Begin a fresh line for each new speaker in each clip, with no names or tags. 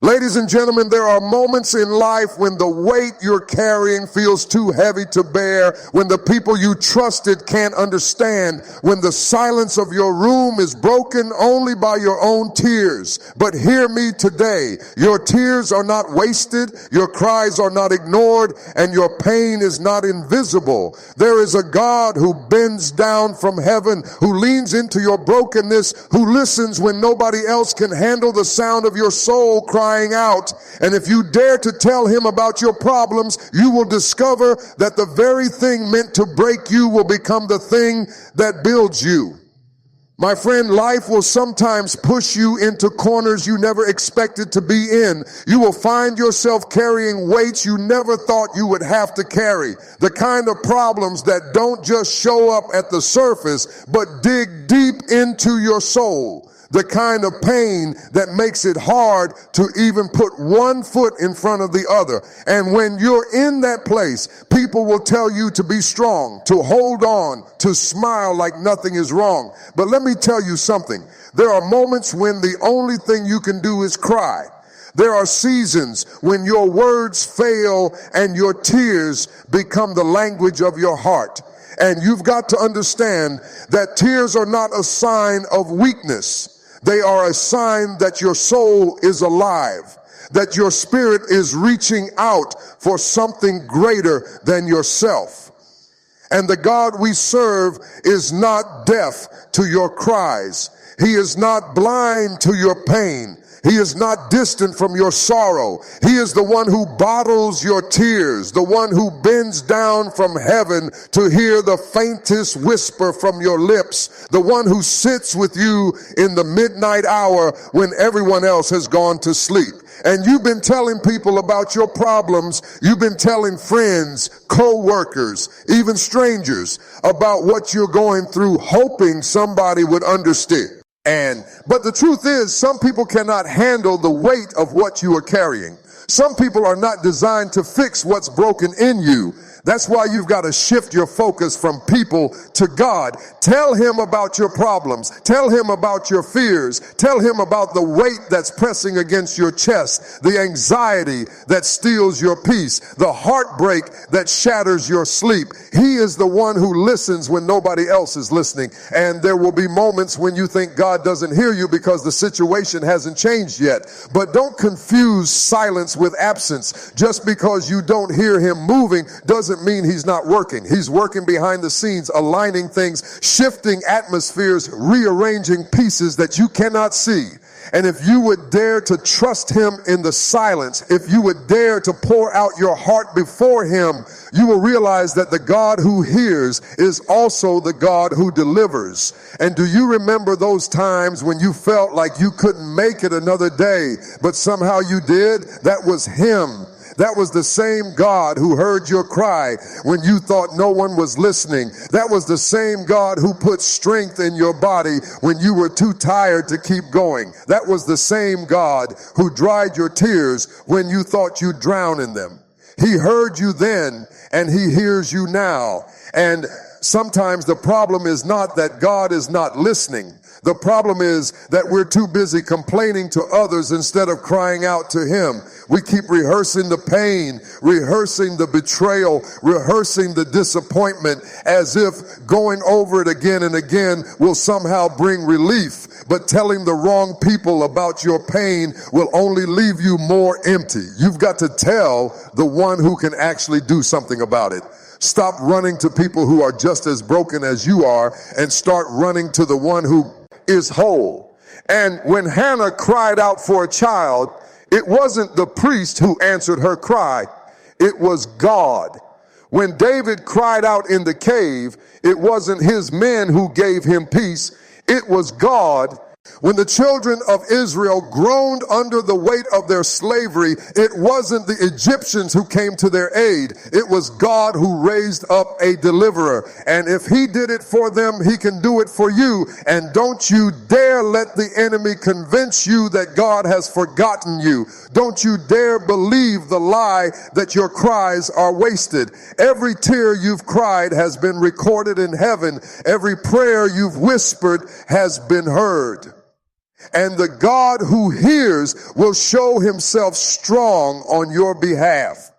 Ladies and gentlemen, there are moments in life when the weight you're carrying feels too heavy to bear, when the people you trusted can't understand, when the silence of your room is broken only by your own tears. But hear me today, your tears are not wasted, your cries are not ignored, and your pain is not invisible. There is a God who bends down from heaven, who leans into your brokenness, who listens when nobody else can handle the sound of your soul crying out. And if you dare to tell him about your problems, you will discover that the very thing meant to break you will become the thing that builds you. My friend, life will sometimes push you into corners you never expected to be in. You will find yourself carrying weights you never thought you would have to carry. The kind of problems that don't just show up at the surface, but dig deep into your soul. The kind of pain that makes it hard to even put one foot in front of the other. And when you're in that place, people will tell you to be strong, to hold on, to smile like nothing is wrong. But let me tell you something. There are moments when the only thing you can do is cry. There are seasons when your words fail and your tears become the language of your heart. And you've got to understand that tears are not a sign of weakness. They are a sign that your soul is alive, that your spirit is reaching out for something greater than yourself. And the God we serve is not deaf to your cries. He is not blind to your pain. He is not distant from your sorrow. He is the one who bottles your tears, the one who bends down from heaven to hear the faintest whisper from your lips, the one who sits with you in the midnight hour when everyone else has gone to sleep. And you've been telling people about your problems. You've been telling friends, co-workers, even strangers about what you're going through, hoping somebody would understand. But the truth is, some people cannot handle the weight of what you are carrying. Some people are not designed to fix what's broken in you. That's why you've got to shift your focus from people to God. Tell him about your problems. Tell him about your fears. Tell him about the weight that's pressing against your chest, the anxiety that steals your peace, the heartbreak that shatters your sleep. He is the one who listens when nobody else is listening. And there will be moments when you think God doesn't hear you because the situation hasn't changed yet. But don't confuse silence with absence. Just because you don't hear him moving doesn't mean he's not working. He's working behind the scenes, aligning things, shifting atmospheres, rearranging pieces that you cannot see. And if you would dare to trust him in the silence, if you would dare to pour out your heart before him, you will realize that the God who hears is also the God who delivers. And do you remember those times when you felt like you couldn't make it another day, but somehow you did? That was him. That was the same God who heard your cry when you thought no one was listening. That was the same God who put strength in your body when you were too tired to keep going. That was the same God who dried your tears when you thought you'd drown in them. He heard you then, and he hears you now. And sometimes the problem is not that God is not listening. The problem is that we're too busy complaining to others instead of crying out to him. We keep rehearsing the pain, rehearsing the betrayal, rehearsing the disappointment as if going over it again and again will somehow bring relief. But telling the wrong people about your pain will only leave you more empty. You've got to tell the one who can actually do something about it. Stop running to people who are just as broken as you are and start running to the one who is whole. And when Hannah cried out for a child, it wasn't the priest who answered her cry. It was God. When David cried out in the cave, it wasn't his men who gave him peace. It was God. When the children of Israel groaned under the weight of their slavery, it wasn't the Egyptians who came to their aid. It was God who raised up a deliverer. And if he did it for them, he can do it for you. And don't you dare let the enemy convince you that God has forgotten you. Don't you dare believe the lie that your cries are wasted. Every tear you've cried has been recorded in heaven. Every prayer you've whispered has been heard. And the God who hears will show himself strong on your behalf.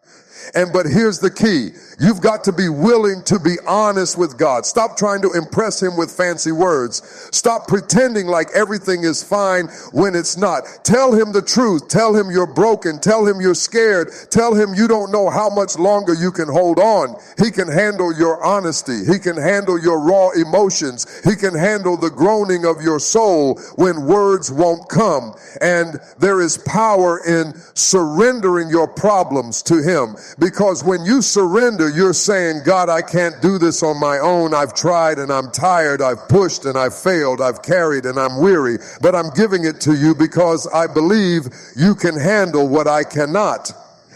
But here's the key. You've got to be willing to be honest with God. Stop trying to impress him with fancy words. Stop pretending like everything is fine when it's not. Tell him the truth. Tell him you're broken. Tell him you're scared. Tell him you don't know how much longer you can hold on. He can handle your honesty. He can handle your raw emotions. He can handle the groaning of your soul when words won't come. And there is power in surrendering your problems to him, because when you surrender, you're saying, God, I can't do this on my own. I've tried and I'm tired. I've pushed and I've failed. I've carried and I'm weary. But I'm giving it to you because I believe you can handle what I cannot.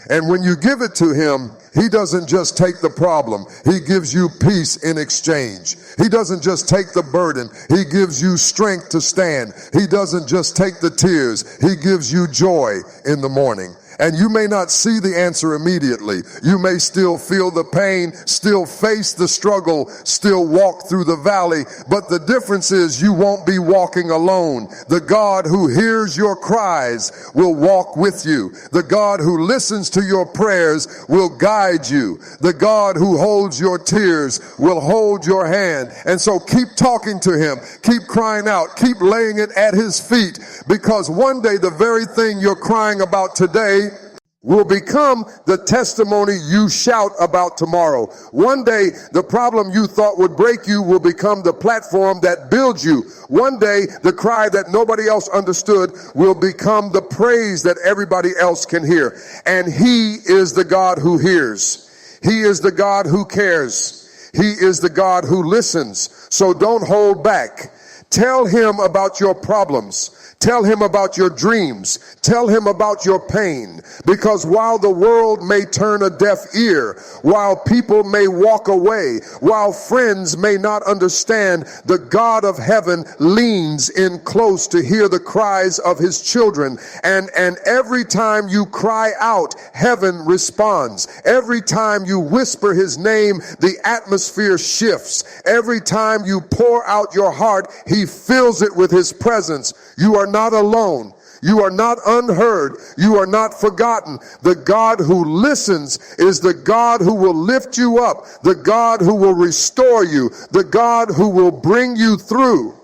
And when you give it to him, he doesn't just take the problem. He gives you peace in exchange. He doesn't just take the burden. He gives you strength to stand. He doesn't just take the tears. He gives you joy in the morning. And you may not see the answer immediately. You may still feel the pain, still face the struggle, still walk through the valley. But the difference is you won't be walking alone. The God who hears your cries will walk with you. The God who listens to your prayers will guide you. The God who holds your tears will hold your hand. And so keep talking to him. Keep crying out. Keep laying it at his feet, because one day the very thing you're crying about today will become the testimony you shout about tomorrow. One day, the problem you thought would break you will become the platform that builds you. One day, the cry that nobody else understood will become the praise that everybody else can hear. And he is the God who hears. He is the God who cares. He is the God who listens. So don't hold back. Tell him about your problems. Tell him about your dreams. Tell him about your pain. Because while the world may turn a deaf ear, while people may walk away, while friends may not understand, the God of heaven leans in close to hear the cries of his children. And every time you cry out, heaven responds. Every time you whisper his name, the atmosphere shifts. Every time you pour out your heart, he fills it with his presence. You are not alone. You are not unheard. You are not forgotten. The God who listens is the God who will lift you up, the God who will restore you, the God who will bring you through.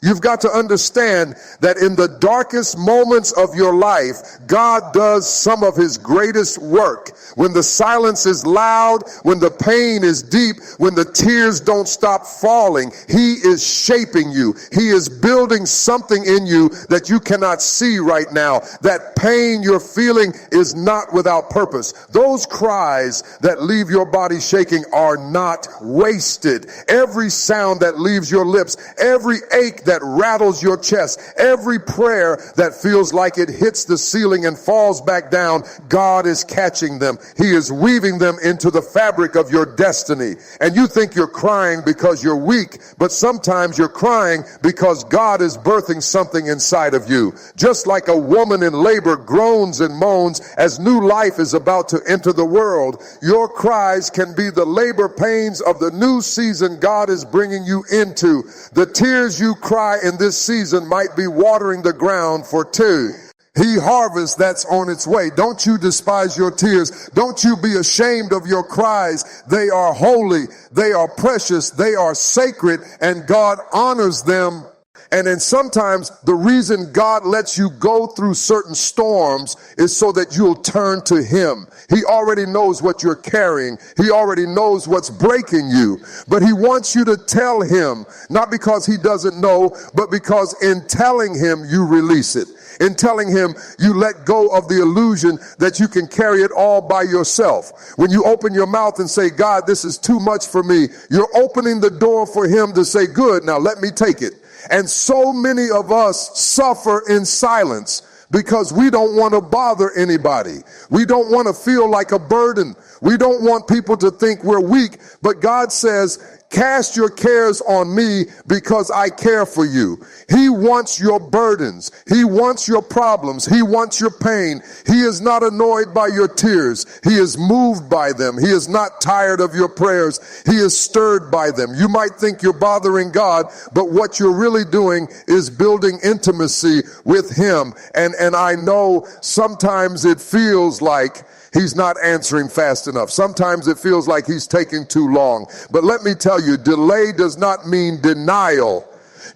You've got to understand that in the darkest moments of your life, God does some of his greatest work. When the silence is loud, when the pain is deep, when the tears don't stop falling, he is shaping you. He is building something in you that you cannot see right now. That pain you're feeling is not without purpose. Those cries that leave your body shaking are not wasted. Every sound that leaves your lips, every ache that rattles your chest, every prayer that feels like it hits the ceiling and falls back down, God is catching them. He is weaving them into the fabric of your destiny. And you think you're crying because you're weak, but sometimes you're crying because God is birthing something inside of you. Just like a woman in labor groans and moans as new life is about to enter the world, your cries can be the labor pains of the new season God is bringing you into. The tears you cry in this season might be watering the ground for two. He harvest that's on its way. Don't you despise your tears. Don't you be ashamed of your cries. They are holy. They are precious. They are sacred, and God honors them. And then sometimes the reason God lets you go through certain storms is so that you'll turn to him. He already knows what you're carrying. He already knows what's breaking you. But he wants you to tell him, not because he doesn't know, but because in telling him, you release it. In telling him, you let go of the illusion that you can carry it all by yourself. When you open your mouth and say, God, this is too much for me, you're opening the door for him to say, good, now let me take it. And so many of us suffer in silence because we don't want to bother anybody. We don't want to feel like a burden. We don't want people to think we're weak. But God says, Cast your cares on me because I care for you. He wants your burdens. He wants your problems. He wants your pain. He is not annoyed by your tears. He is moved by them. He is not tired of your prayers. He is stirred by them. You might think you're bothering God, but what you're really doing is building intimacy with him. And I know sometimes it feels like he's not answering fast enough. Sometimes it feels like he's taking too long. But let me tell you, delay does not mean denial.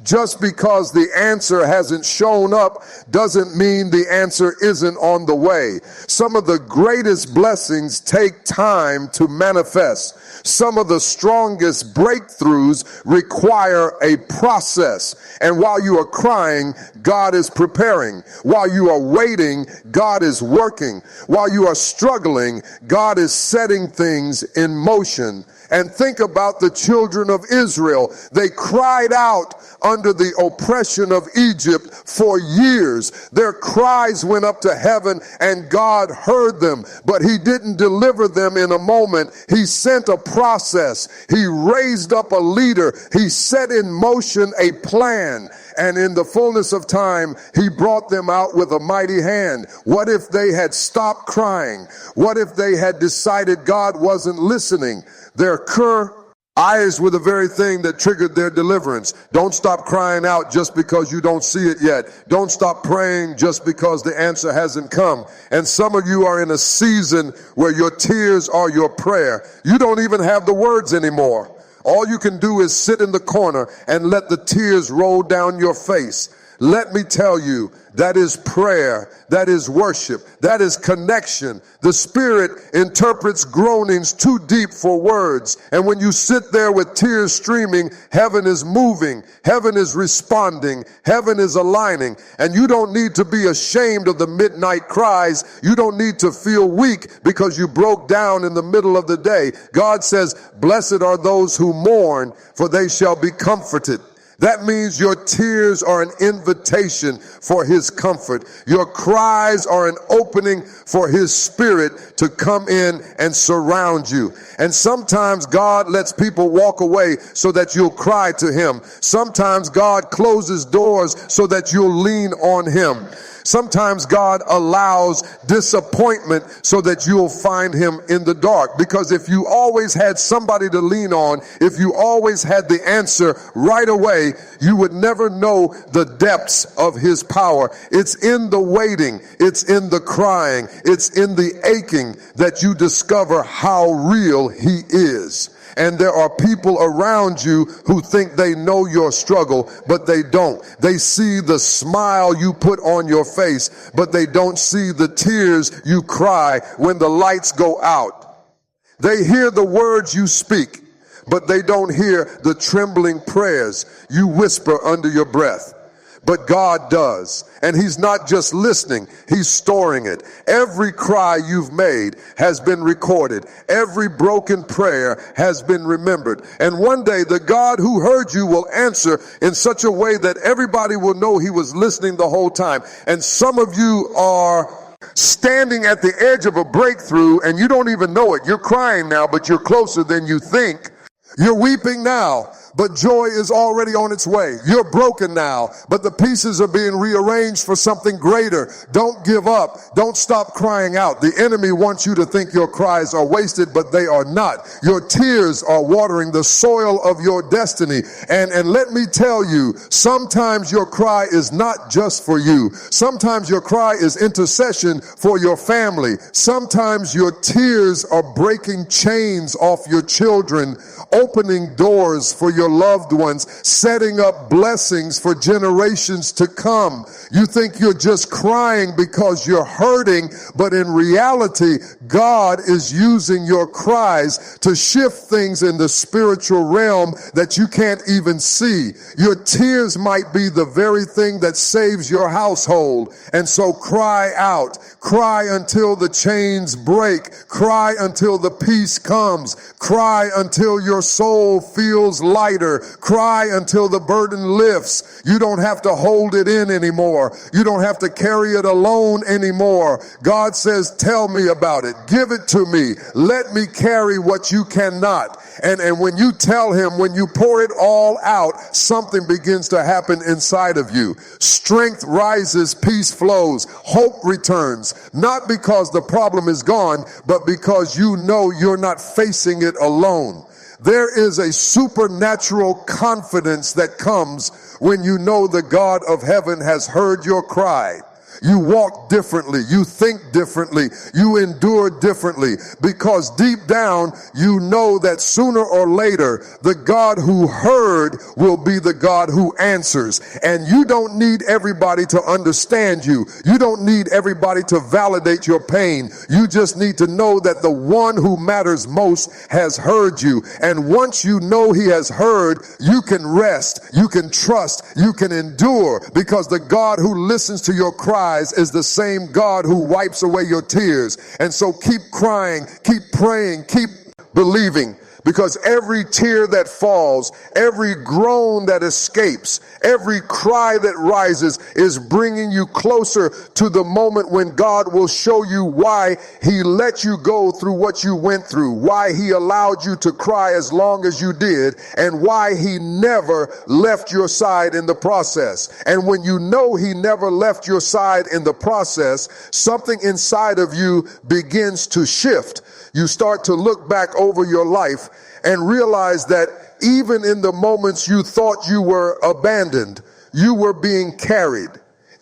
Just because the answer hasn't shown up doesn't mean the answer isn't on the way. Some of the greatest blessings take time to manifest. Some of the strongest breakthroughs require a process. And while you are crying, God is preparing. While you are waiting, God is working. While you are struggling, God is setting things in motion. And think about the children of Israel. They cried out under the oppression of Egypt for years. Their cries went up to heaven and God heard them, but he didn't deliver them in a moment. He sent a process. He raised up a leader. He set in motion a plan. And in the fullness of time, he brought them out with a mighty hand. What if they had stopped crying? What if they had decided God wasn't listening? Their eyes were the very thing that triggered their deliverance. Don't stop crying out just because you don't see it yet. Don't stop praying just because the answer hasn't come. And some of you are in a season where your tears are your prayer. You don't even have the words anymore. All you can do is sit in the corner and let the tears roll down your face. Let me tell you, that is prayer, that is worship, that is connection. The Spirit interprets groanings too deep for words. And when you sit there with tears streaming, heaven is moving, heaven is responding, heaven is aligning. And you don't need to be ashamed of the midnight cries. You don't need to feel weak because you broke down in the middle of the day. God says, blessed are those who mourn, for they shall be comforted. That means your tears are an invitation for his comfort. Your cries are an opening for his Spirit to come in and surround you. And sometimes God lets people walk away so that you'll cry to him. Sometimes God closes doors so that you'll lean on him. Sometimes God allows disappointment so that you'll find him in the dark. Because if you always had somebody to lean on, if you always had the answer right away, you would never know the depths of his power. It's in the waiting, it's in the crying, it's in the aching that you discover how real he is. And there are people around you who think they know your struggle, but they don't. They see the smile you put on your face, but they don't see the tears you cry when the lights go out. They hear the words you speak, but they don't hear the trembling prayers you whisper under your breath. But God does. And he's not just listening, he's storing it. Every cry you've made has been recorded. Every broken prayer has been remembered. And one day the God who heard you will answer in such a way that everybody will know he was listening the whole time. And some of you are standing at the edge of a breakthrough and you don't even know it. You're crying now, but you're closer than you think. You're weeping now, but joy is already on its way. You're broken now, but the pieces are being rearranged for something greater. Don't give up. Don't stop crying out. The enemy wants you to think your cries are wasted, but they are not. Your tears are watering the soil of your destiny. And let me tell you, sometimes your cry is not just for you. Sometimes your cry is intercession for your family. Sometimes your tears are breaking chains off your children, opening doors for your loved ones, setting up blessings for generations to come. You think you're just crying because you're hurting, but in reality, God is using your cries to shift things in the spiritual realm that you can't even see. Your tears might be the very thing that saves your household. And so cry out. Cry until the chains break. Cry until the peace comes. Cry until your soul feels lighter. Cry until the burden lifts. You don't have to hold it in anymore. You don't have to carry it alone anymore. God says, tell me about it. Give it to me. Let me carry what you cannot. And when you tell him, when you pour it all out, something begins to happen inside of you. Strength rises, peace flows, hope returns, not because the problem is gone, but because you know you're not facing it alone. There is a supernatural confidence that comes when you know the God of heaven has heard your cry. You walk differently. You think differently. You endure differently, because deep down you know that sooner or later the God who heard will be the God who answers. And you don't need everybody to understand you. You don't need everybody to validate your pain. You just need to know that the one who matters most has heard you. And once you know he has heard, you can rest, you can trust, you can endure, because the God who listens to your cry is the same God who wipes away your tears. And so keep crying, keep praying, keep believing, because every tear that falls, every groan that escapes, every cry that rises is bringing you closer to the moment when God will show you why he let you go through what you went through, why he allowed you to cry as long as you did, and why he never left your side in the process. And when you know he never left your side in the process, something inside of you begins to shift. You start to look back over your life and realize that even in the moments you thought you were abandoned, you were being carried.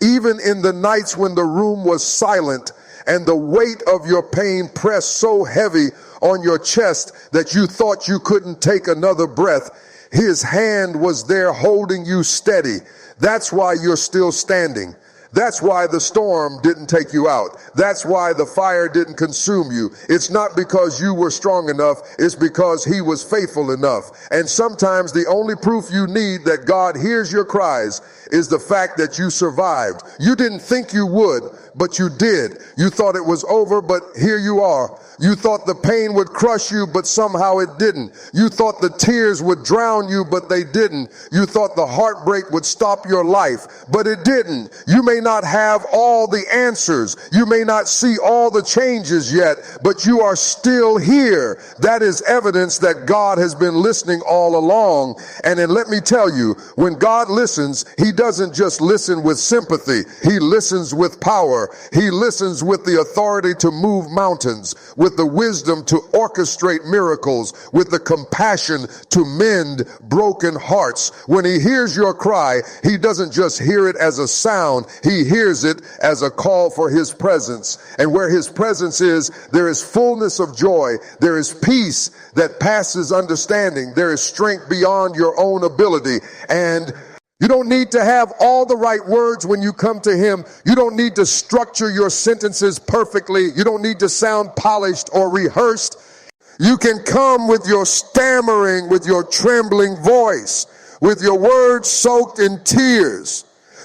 Even in the nights when the room was silent and the weight of your pain pressed so heavy on your chest that you thought you couldn't take another breath, his hand was there holding you steady. That's why you're still standing. That's why the storm didn't take you out. That's why the fire didn't consume you. It's not because you were strong enough. It's because he was faithful enough. And sometimes the only proof you need that God hears your cries is the fact that you survived. You didn't think you would, but you did. You thought it was over, but here you are. You thought the pain would crush you, but somehow it didn't. You thought the tears would drown you, but they didn't. You thought the heartbreak would stop your life, but it didn't. You may not have all the answers. You may not see all the changes yet, but you are still here. That is evidence that God has been listening all along. And then let me tell you, when God listens, he doesn't just listen with sympathy. He listens with power. He listens with the authority to move mountains, with the wisdom to orchestrate miracles, with the compassion to mend broken hearts. When he hears your cry, he doesn't just hear it as a sound. He hears it as a call for his presence. And where his presence is, there is fullness of joy. There is peace that passes understanding. There is strength beyond your own ability. And you don't need to have all the right words when you come to him. You don't need to structure your sentences perfectly. You don't need to sound polished or rehearsed. You can come with your stammering, with your trembling voice, with your words soaked in tears.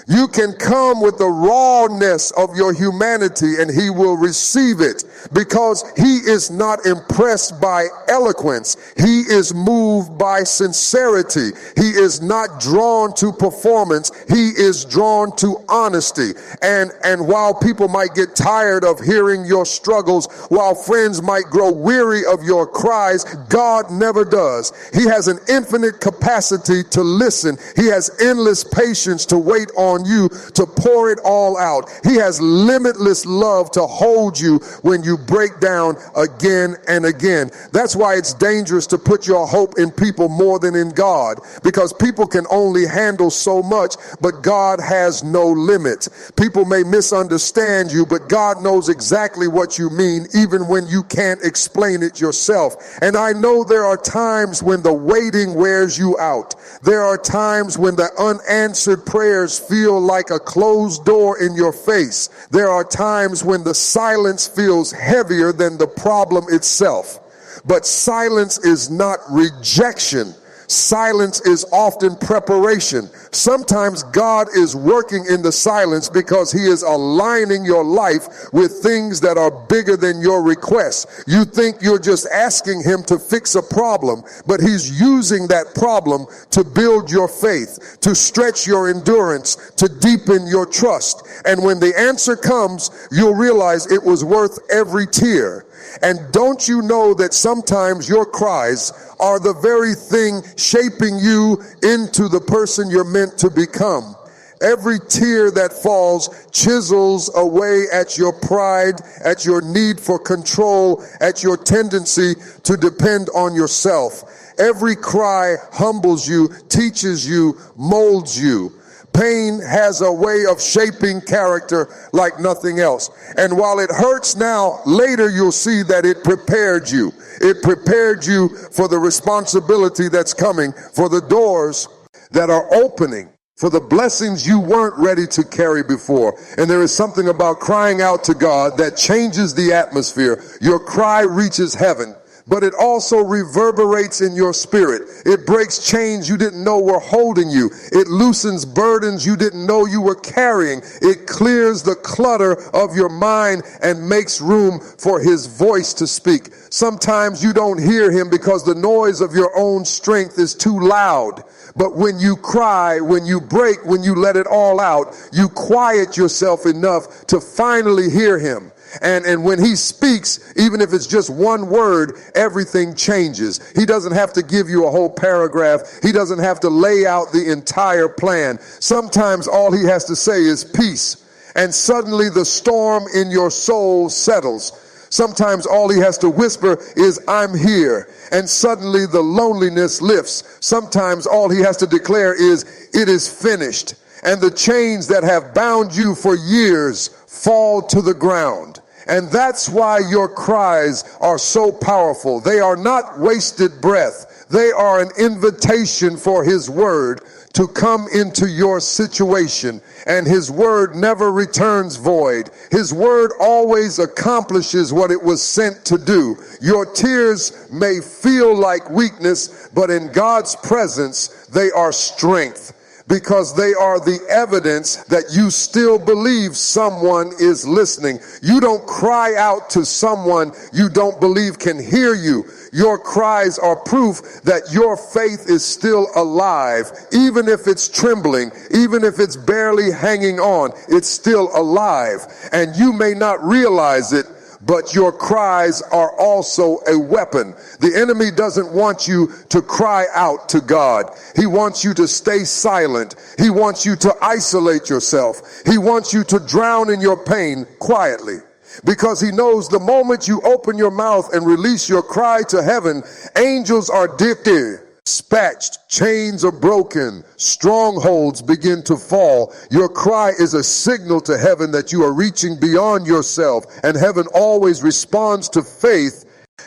You can come with the rawness of your humanity and he will receive it, because he is not impressed by eloquence. He is moved by sincerity. He is not drawn to performance. He is drawn to honesty. And while people might get tired of hearing your struggles, while friends might grow weary of your cries, God never does. He has an infinite capacity to listen. He has endless patience to wait on you to pour it all out. He has limitless love to hold you when you break down again and again. That's why it's dangerous to put your hope in people more than in God, because people can only handle so much, but God has no limit. People may misunderstand you, but God knows exactly what you mean, even when you can't explain it yourself. And I know there are times when the waiting wears you out. There are times when the unanswered prayers feel like a closed door in your face. There are times when the silence feels heavier than the problem itself. But silence is not rejection. Silence is often preparation. Sometimes God is working in the silence because he is aligning your life with things that are bigger than your requests. You think you're just asking him to fix a problem, but he's using that problem to build your faith, to stretch your endurance, to deepen your trust. And when the answer comes, you'll realize it was worth every tear. And don't you know that sometimes your cries are the very thing shaping you into the person you're meant to become. Every tear that falls chisels away at your pride, at your need for control, at your tendency to depend on yourself. Every cry humbles you, teaches you, molds you. Pain has a way of shaping character like nothing else. And while it hurts now, later you'll see that it prepared you. It prepared you for the responsibility that's coming, for the doors that are opening, for the blessings you weren't ready to carry before. And there is something about crying out to God that changes the atmosphere. Your cry reaches heaven, but it also reverberates in your spirit. It breaks chains you didn't know were holding you. It loosens burdens you didn't know you were carrying. It clears the clutter of your mind and makes room for his voice to speak. Sometimes you don't hear him because the noise of your own strength is too loud. But when you cry, when you break, when you let it all out, you quiet yourself enough to finally hear him. And when he speaks, even if it's just one word, everything changes. He doesn't have to give you a whole paragraph. He doesn't have to lay out the entire plan. Sometimes all he has to say is peace. And suddenly the storm in your soul settles. Sometimes all he has to whisper is, I'm here. And suddenly the loneliness lifts. Sometimes all he has to declare is, it is finished. And the chains that have bound you for years fall to the ground. And that's why your cries are so powerful. They are not wasted breath. They are an invitation for his word to come into your situation. And his word never returns void. His word always accomplishes what it was sent to do. Your tears may feel like weakness, but in God's presence, they are strength, because they are the evidence that you still believe someone is listening. You don't cry out to someone you don't believe can hear you. Your cries are proof that your faith is still alive. Even if it's trembling, even if it's barely hanging on, it's still alive. And you may not realize it, but your cries are also a weapon. The enemy doesn't want you to cry out to God. He wants you to stay silent. He wants you to isolate yourself. He wants you to drown in your pain quietly, because he knows the moment you open your mouth and release your cry to heaven, angels are dispatched, chains are broken, strongholds begin to fall. Your cry is a signal to heaven that you are reaching beyond yourself, and heaven always responds to faith.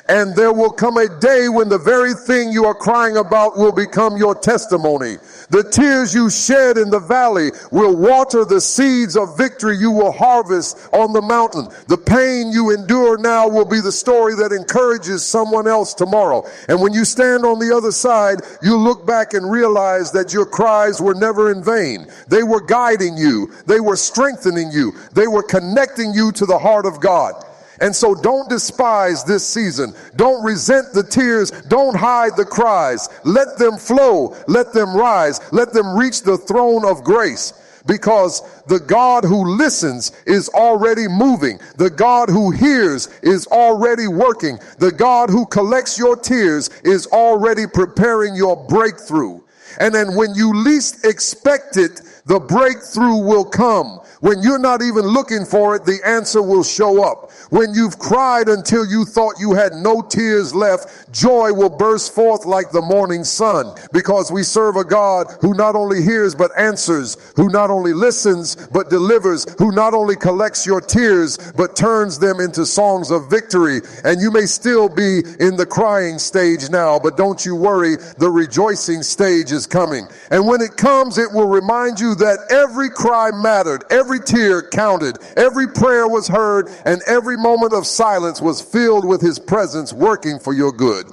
And there will come a day when the very thing you are crying about will become your testimony. The tears you shed in the valley will water the seeds of victory you will harvest on the mountain. The pain you endure now will be the story that encourages someone else tomorrow. And when you stand on the other side, you look back and realize that your cries were never in vain. They were guiding you. They were strengthening you. They were connecting you to the heart of God. And so don't despise this season. Don't resent the tears. Don't hide the cries. Let them flow. Let them rise. Let them reach the throne of grace. Because the God who listens is already moving. The God who hears is already working. The God who collects your tears is already preparing your breakthrough. And then when you least expect it, the breakthrough will come. When you're not even looking for it, the answer will show up. When you've cried until you thought you had no tears left, joy will burst forth like the morning sun, because we serve a God who not only hears but answers, who not only listens but delivers, who not only collects your tears but turns them into songs of victory. And you may still be in the crying stage now, but don't you worry, the rejoicing stage is coming. And when it comes, it will remind you that every cry mattered, every tear counted, every prayer was heard, and every moment of silence was filled with his presence working for your good.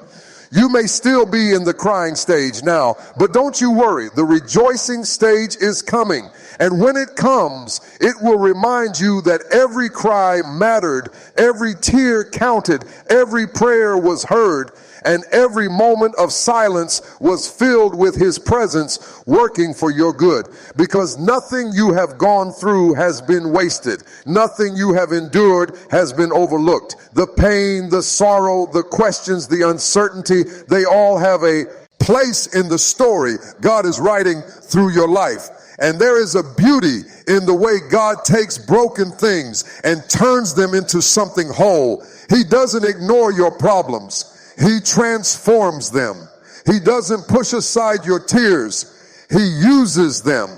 You may still be in the crying stage now, but don't you worry. The rejoicing stage is coming. And when it comes, it will remind you that every cry mattered, every tear counted, every prayer was heard, and every moment of silence was filled with his presence working for your good. Because nothing you have gone through has been wasted. Nothing you have endured has been overlooked. The pain, the sorrow, the questions, the uncertainty, they all have a place in the story God is writing through your life. And there is a beauty in the way God takes broken things and turns them into something whole. He doesn't ignore your problems. He transforms them. He doesn't push aside your tears. He uses them.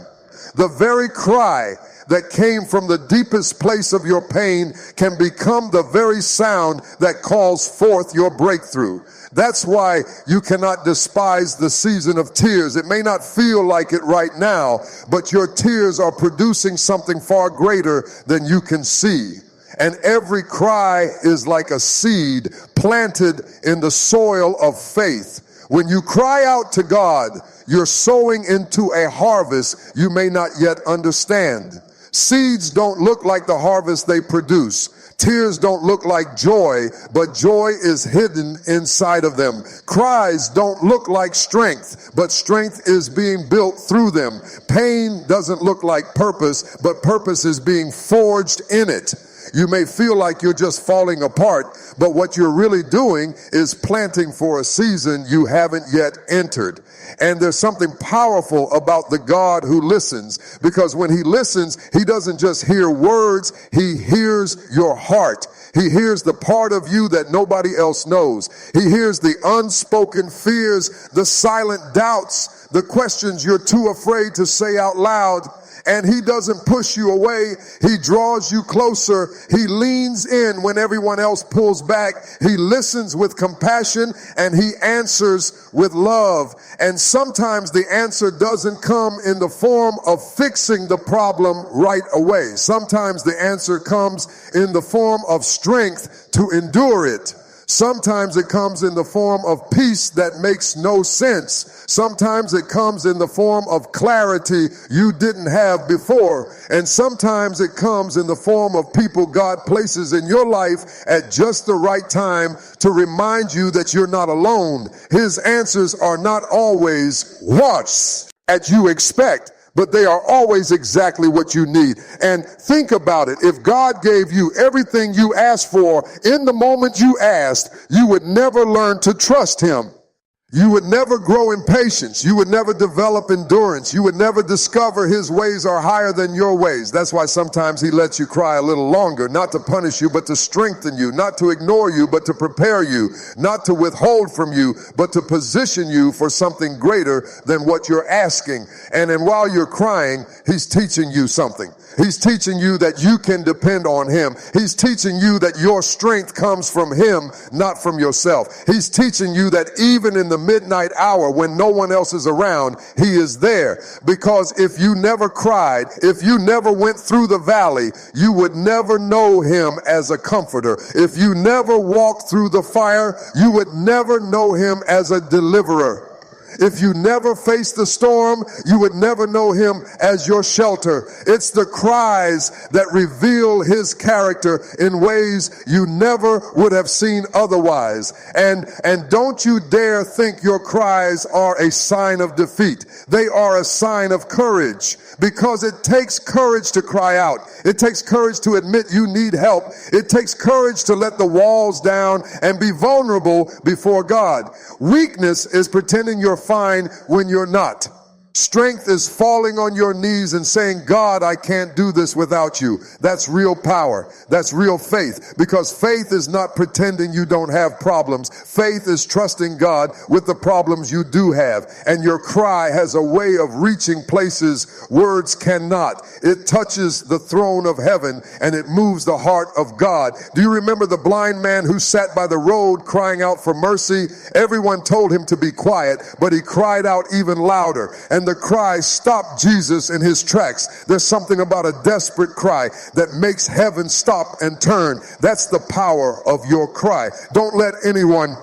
The very cry that came from the deepest place of your pain can become the very sound that calls forth your breakthrough. That's why you cannot despise the season of tears. It may not feel like it right now, but your tears are producing something far greater than you can see. And every cry is like a seed planted in the soil of faith. When you cry out to God, you're sowing into a harvest you may not yet understand. Seeds don't look like the harvest they produce. Tears don't look like joy, but joy is hidden inside of them. Cries don't look like strength, but strength is being built through them. Pain doesn't look like purpose, but purpose is being forged in it. You may feel like you're just falling apart, but what you're really doing is planting for a season you haven't yet entered. And there's something powerful about the God who listens, because when he listens, he doesn't just hear words, he hears your heart. He hears the part of you that nobody else knows. He hears the unspoken fears, the silent doubts, the questions you're too afraid to say out loud. And he doesn't push you away. He draws you closer. He leans in when everyone else pulls back. He listens with compassion and he answers with love. And sometimes the answer doesn't come in the form of fixing the problem right away. Sometimes the answer comes in the form of strength to endure it. Sometimes it comes in the form of peace that makes no sense. Sometimes it comes in the form of clarity you didn't have before. And sometimes it comes in the form of people God places in your life at just the right time to remind you that you're not alone. His answers are not always what you expect, but they are always exactly what you need. And think about it. If God gave you everything you asked for in the moment you asked, you would never learn to trust him. You would never grow in patience. You would never develop endurance. You would never discover his ways are higher than your ways. That's why sometimes he lets you cry a little longer, not to punish you, but to strengthen you, not to ignore you, but to prepare you, not to withhold from you, but to position you for something greater than what you're asking. And then while you're crying, he's teaching you something. He's teaching you that you can depend on him. He's teaching you that your strength comes from him, not from yourself. He's teaching you that even in the midnight hour when no one else is around, he is there. Because if you never cried, if you never went through the valley, you would never know him as a comforter. If you never walked through the fire, you would never know him as a deliverer. If you never faced the storm, you would never know him as your shelter. It's the cries that reveal his character in ways you never would have seen otherwise. And don't you dare think your cries are a sign of defeat. They are a sign of courage, because it takes courage to cry out. It takes courage to admit you need help. It takes courage to let the walls down and be vulnerable before God. Weakness is pretending you're fine when you're not. Strength is falling on your knees and saying, God, I can't do this without you. That's real power. That's real faith, because faith is not pretending you don't have problems. Faith is trusting God with the problems you do have. And your cry has a way of reaching places words cannot. It touches the throne of heaven and it moves the heart of God. Do you remember the blind man who sat by the road crying out for mercy? Everyone told him to be quiet, but he cried out even louder. And the cry stopped Jesus in his tracks. There's something about a desperate cry that makes heaven stop and turn. That's the power of your cry. Don't let anyone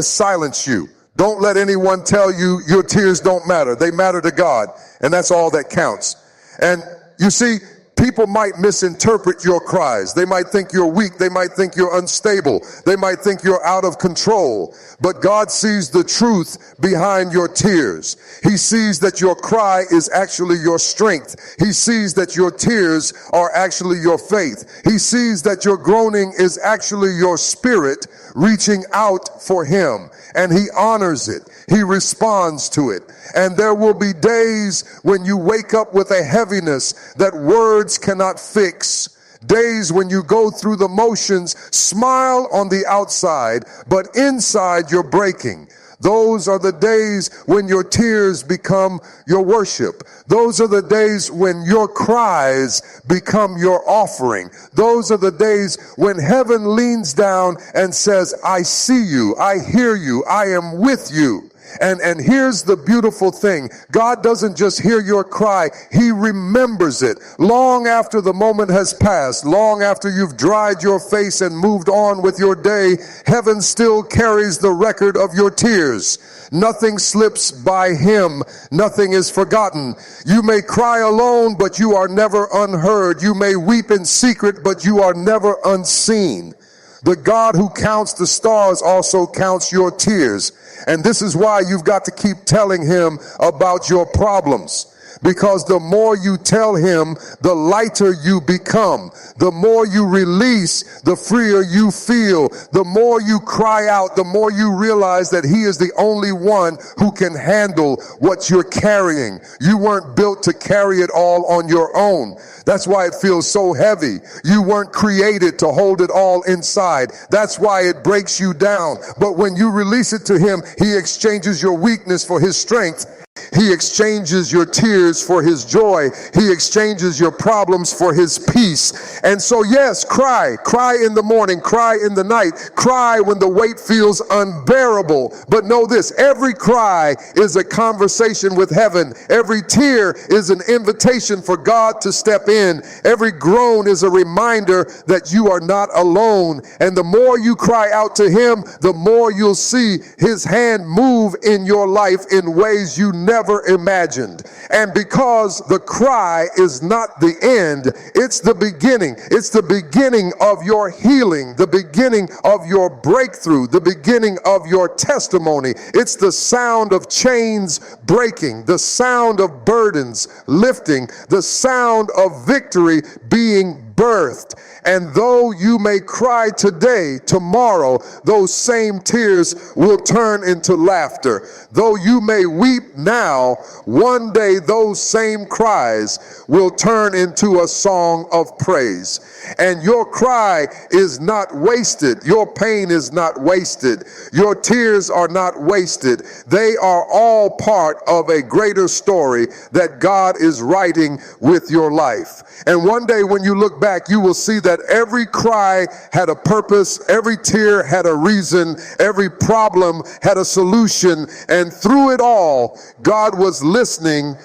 silence you. Don't let anyone tell you your tears don't matter. They matter to God, and that's all that counts. And you see, people might misinterpret your cries. They might think you're weak. They might think you're unstable. They might think you're out of control. But God sees the truth behind your tears. He sees that your cry is actually your strength. He sees that your tears are actually your faith. He sees that your groaning is actually your spirit reaching out for him. And he honors it. He responds to it. And there will be days when you wake up with a heaviness that words cannot fix. Days when you go through the motions, smile on the outside, but inside you're breaking. Those are the days when your tears become your worship. Those are the days when your cries become your offering. Those are the days when heaven leans down and says, I see you, I hear you, I am with you. And here's the beautiful thing. God doesn't just hear your cry. He remembers it. Long after the moment has passed, long after you've dried your face and moved on with your day, heaven still carries the record of your tears. Nothing slips by him. Nothing is forgotten. You may cry alone, but you are never unheard. You may weep in secret, but you are never unseen. The God who counts the stars also counts your tears. And this is why you've got to keep telling him about your problems. Because the more you tell him, the lighter you become. The more you release, the freer you feel. The more you cry out, the more you realize that he is the only one who can handle what you're carrying. You weren't built to carry it all on your own. That's why it feels so heavy. You weren't created to hold it all inside. That's why it breaks you down. But when you release it to him, he exchanges your weakness for his strength. He exchanges your tears for his joy. He exchanges your problems for his peace. And so, yes, cry. Cry in the morning. Cry in the night. Cry when the weight feels unbearable. But know this, every cry is a conversation with heaven. Every tear is an invitation for God to step in. Every groan is a reminder that you are not alone. And the more you cry out to him, the more you'll see his hand move in your life in ways you never imagined. And because the cry is not the end, it's the beginning. It's the beginning of your healing, the beginning of your breakthrough, the beginning of your testimony. It's the sound of chains breaking, the sound of burdens lifting, the sound of victory being birthed. And though you may cry today, tomorrow, those same tears will turn into laughter. Though you may weep now, one day those same cries will turn into a song of praise. And your cry is not wasted. Your pain is not wasted. Your tears are not wasted. They are all part of a greater story that God is writing with your life. And one day when you look back, you will see that every cry had a purpose, every tear had a reason, every problem had a solution, and through it all, God was listening